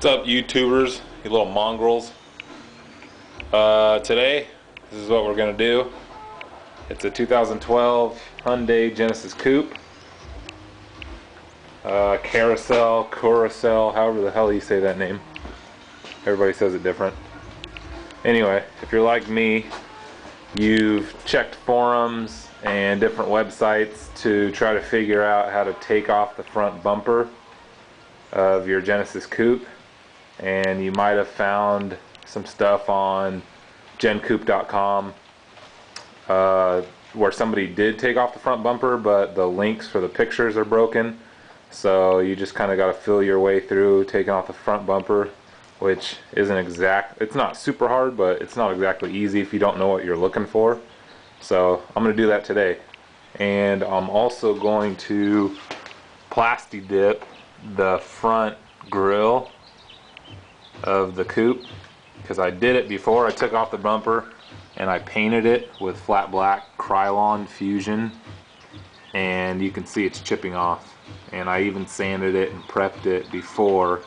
What's up, YouTubers, you little mongrels? Today, this is what we're gonna do. It's a 2012 Hyundai Genesis Coupe. Carousel, however the hell you say that name. Everybody says it different. Anyway, if you're like me, you've checked forums and different websites to try to figure out how to take off the front bumper of your Genesis Coupe, and you might have found some stuff on GenCoupe.com where somebody did take off the front bumper, but the links for the pictures are broken, so you just kind of got to feel your way through taking off the front bumper, which isn't it's not super hard, but it's not exactly easy if you don't know what you're looking for. So I'm going to do that today, and I'm also going to plastidip the front grille of the coupe, because I did it before. I took off the bumper and I painted it with flat black Krylon Fusion, and you can see it's chipping off, and I even sanded it and prepped it before.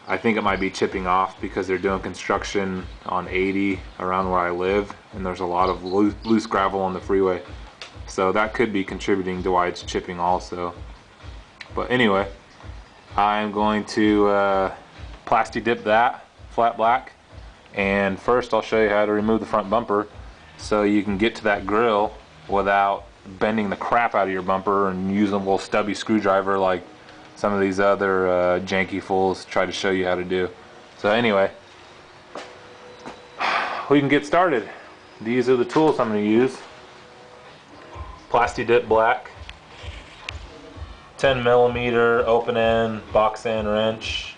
I think it might be chipping off because they're doing construction on 80 around where I live, and there's a lot of loose gravel on the freeway, so that could be contributing to why it's chipping also. But anyway, I'm going to plastidip that flat black, and first I'll show you how to remove the front bumper so you can get to that grill without bending the crap out of your bumper and using a little stubby screwdriver like some of these other janky fools try to show you how to do. So anyway, we can get started. These are the tools I'm going to use. Plastidip black, 10mm open end box end wrench,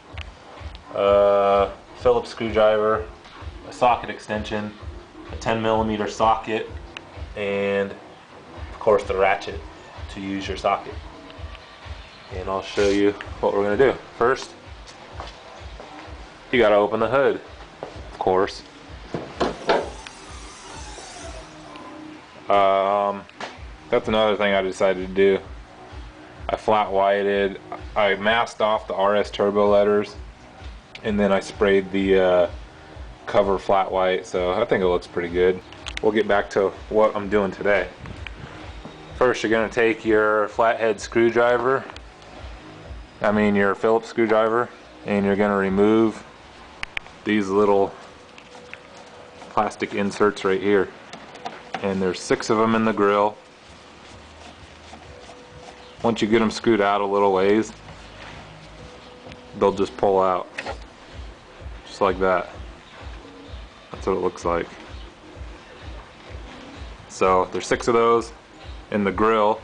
Phillips screwdriver, a socket extension, a 10mm socket, and of course the ratchet to use your socket. And I'll show you what we're going to do. First, you got to open the hood, of course. That's another thing I decided to do. I flat whited, I masked off the RS turbo letters, and then I sprayed the cover flat white, so I think it looks pretty good. We'll get back to what I'm doing today. First, you're going to take your flathead screwdriver, your Phillips screwdriver, and you're going to remove these little plastic inserts right here. And there's 6 of them in the grill. Once you get them screwed out a little ways, they'll just pull out. Just like that. That's what it looks like. So there's 6 of those in the grill,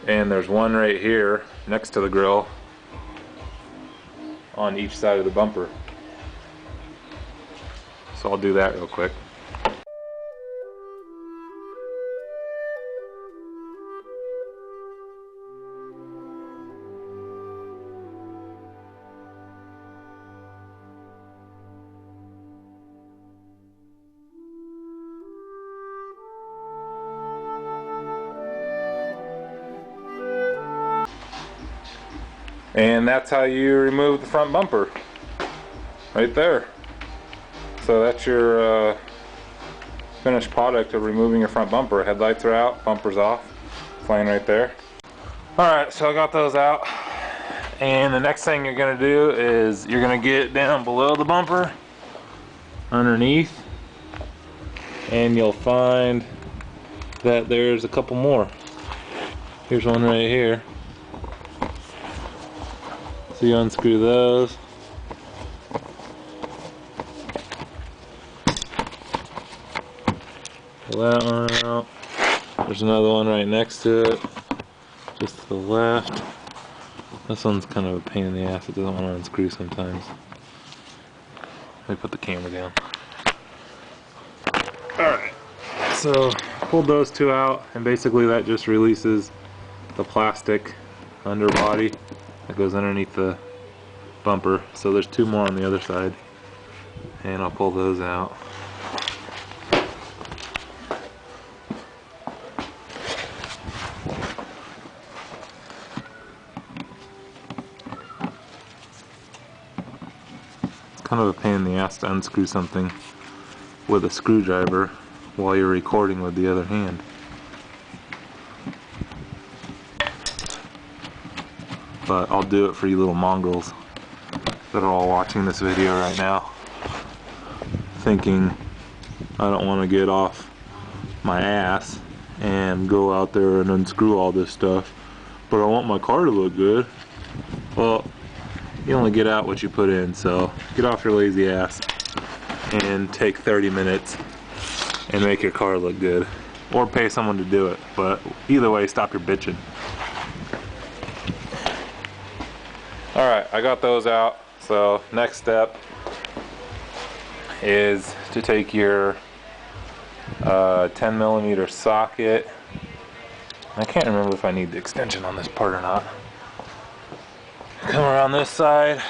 and there's one right here next to the grill on each side of the bumper. So I'll do that real quick. And that's how you remove the front bumper, right there. So that's your finished product of removing your front bumper. Headlights are out, bumper's off, laying right there. Alright, so I got those out, and the next thing you're going to do is you're going to get down below the bumper, underneath, and you'll find that there's a couple more. Here's one right here. So you unscrew those. Pull that one out. There's another one right next to it, just to the left. This one's kind of a pain in the ass. It doesn't want to unscrew sometimes. Let me put the camera down. Alright, so pulled those 2 out, and basically that just releases the plastic underbody that goes underneath the bumper. So there's 2 more on the other side, and I'll pull those out. kind of a pain in the ass to unscrew something with a screwdriver while you're recording with the other hand. But I'll do it for you little mongrels that are all watching this video right now, thinking I don't want to get off my ass and go out there and unscrew all this stuff, but I want my car to look good. Well, you only get out what you put in, so get off your lazy ass and take 30 minutes and make your car look good, or pay someone to do it. But either way, stop your bitching. Alright, I got those out. So next step is to take your 10mm socket. I can't remember if I need the extension on this part or not. Come around this side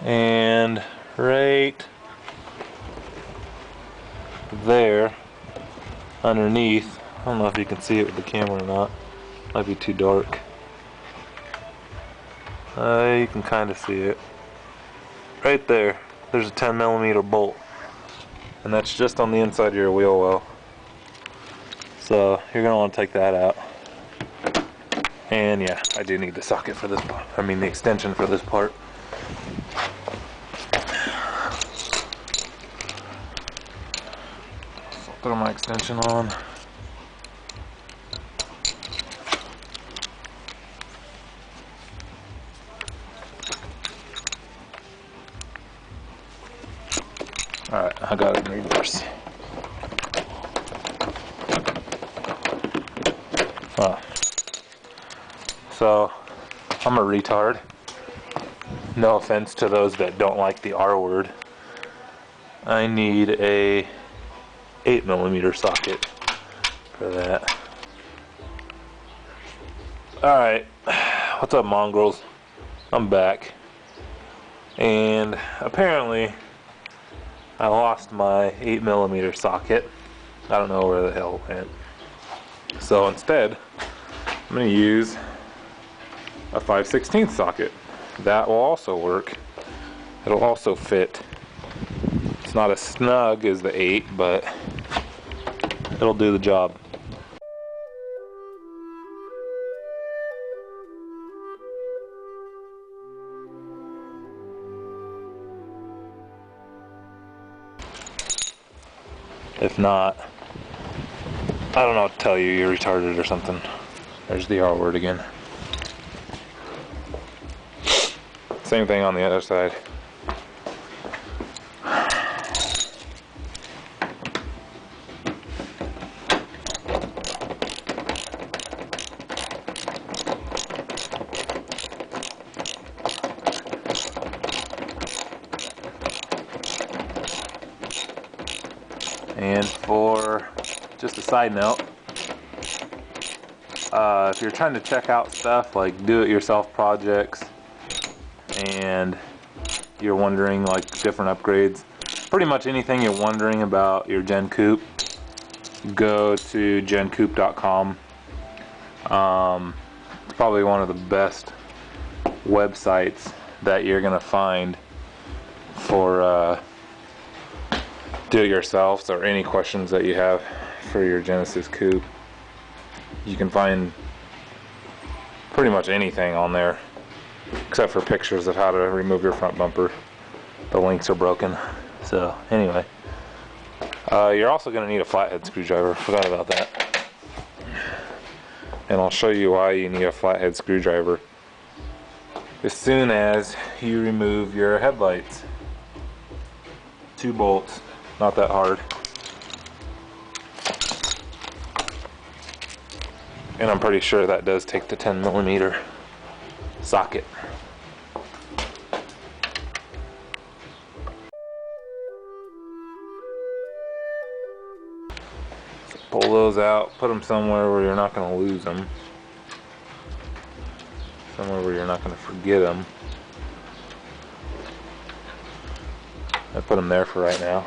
and right there underneath, I don't know if you can see it with the camera or not, might be too dark. You can kind of see it. Right there, there's a 10mm bolt, and that's just on the inside of your wheel well. So you're going to want to take that out. And yeah, I do need the socket for this part. I mean the extension for this part. So I'll throw my extension on. Alright, I got it in reverse. So, I'm a retard. No offense to those that don't like the R word. I need a 8mm socket for that. Alright, what's up, mongrels? I'm back. And apparently I lost my 8mm socket. I don't know where the hell it went. So instead, I'm going to use a 5/16 socket. That will also work. It'll also fit. It's not as snug as the 8, but it'll do the job. If not, I don't know what to tell you, you're retarded or something. There's the R word again. Same thing on the other side. And for just a side note, if you're trying to check out stuff like do-it-yourself projects and you're wondering like different upgrades, pretty much anything you're wondering about your Gen Coupe, go to gencoupe.com. It's probably one of the best websites that you're gonna find for do-it-yourselfs or any questions that you have for your Genesis Coupe. You can find pretty much anything on there except for pictures of how to remove your front bumper. The links are broken. So anyway, you're also going to need a flathead screwdriver. Forgot about that. And I'll show you why you need a flathead screwdriver as soon as you remove your headlights. 2 bolts, not that hard. And I'm pretty sure that does take the 10mm socket. So pull those out, put them somewhere where you're not going to lose them. Somewhere where you're not going to forget them. I put them there for right now.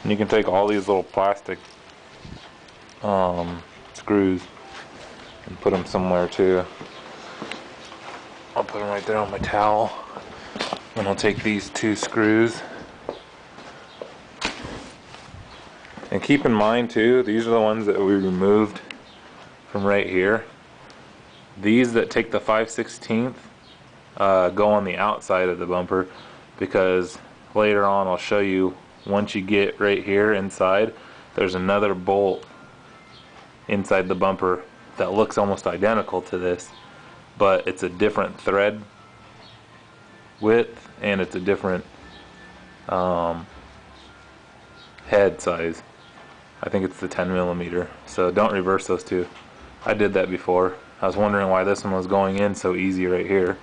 And you can take all these little plastic screws and put them somewhere too. I'll put them right there on my towel. And I'll take these 2 screws. And keep in mind too, these are the ones that we removed from right here. These that take the 5/16 go on the outside of the bumper, because later on I'll show you, once you get right here inside, there's another bolt inside the bumper that looks almost identical to this, but it's a different thread width and it's a different head size. I think it's the 10mm, so don't reverse those two. I did that before. I was wondering why this one was going in so easy right here,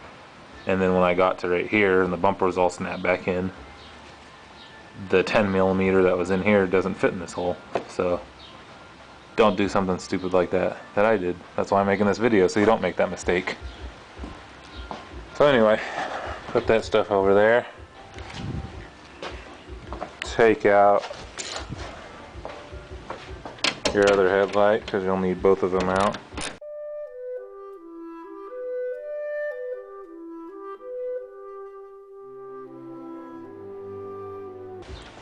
and then when I got to right here and the bumper was all snapped back in, the 10mm that was in here doesn't fit in this hole. So don't do something stupid like that I did. That's why I'm making this video, so you don't make that mistake. So anyway, put that stuff over there. Take out your other headlight, because you'll need both of them out.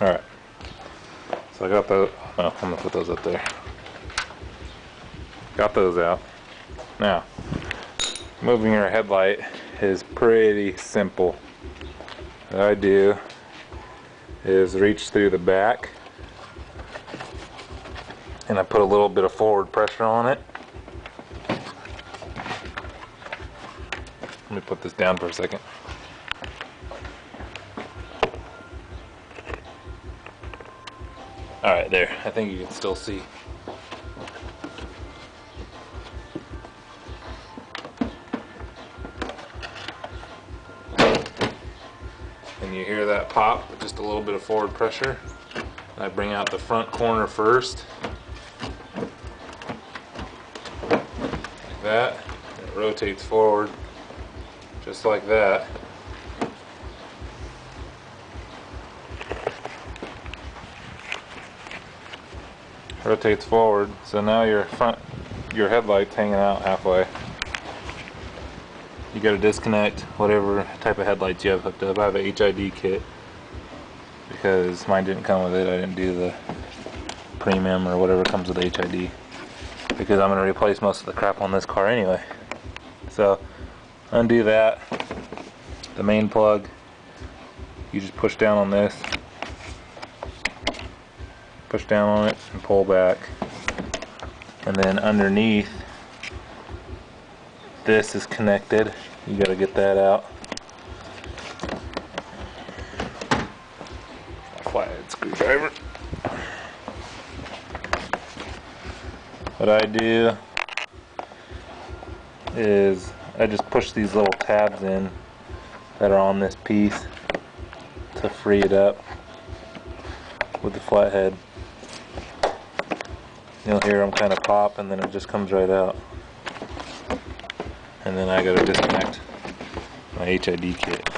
Alright, so I got those. Oh, I'm gonna put those up there. Got those out. Now, moving your headlight is pretty simple. What I do is reach through the back and I put a little bit of forward pressure on it. Let me put this down for a second. Alright, there. I think you can still see. And you hear that pop with just a little bit of forward pressure. I bring out the front corner first. Like that. It rotates forward. Just like that. Rotates forward, so now your headlight's hanging out halfway. You gotta disconnect whatever type of headlights you have hooked up. I have a HID kit because mine didn't come with it. I didn't do the premium or whatever comes with HID, because I'm gonna replace most of the crap on this car anyway. So undo that. The main plug, you just push down on this. Push down on it and pull back, and then underneath this is connected. You got to get that out. Flathead screwdriver. What I do is I just push these little tabs in that are on this piece to free it up with the flathead. You'll hear them kind of pop, and then it just comes right out. And then I gotta disconnect my HID kit.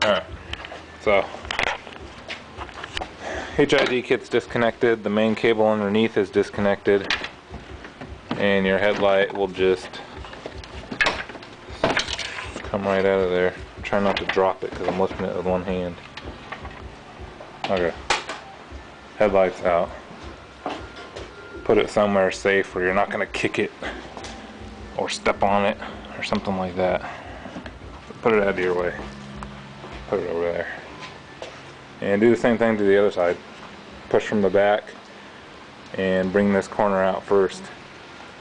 Alright, so HID kit's disconnected, the main cable underneath is disconnected, and your headlight will just come right out of there. I'm trying not to drop it because I'm lifting it with one hand. Okay, headlight's out. Put it somewhere safe where you're not going to kick it or step on it or something like that. Put it out of your way. Put it over there. And do the same thing to the other side. Push from the back and bring this corner out first.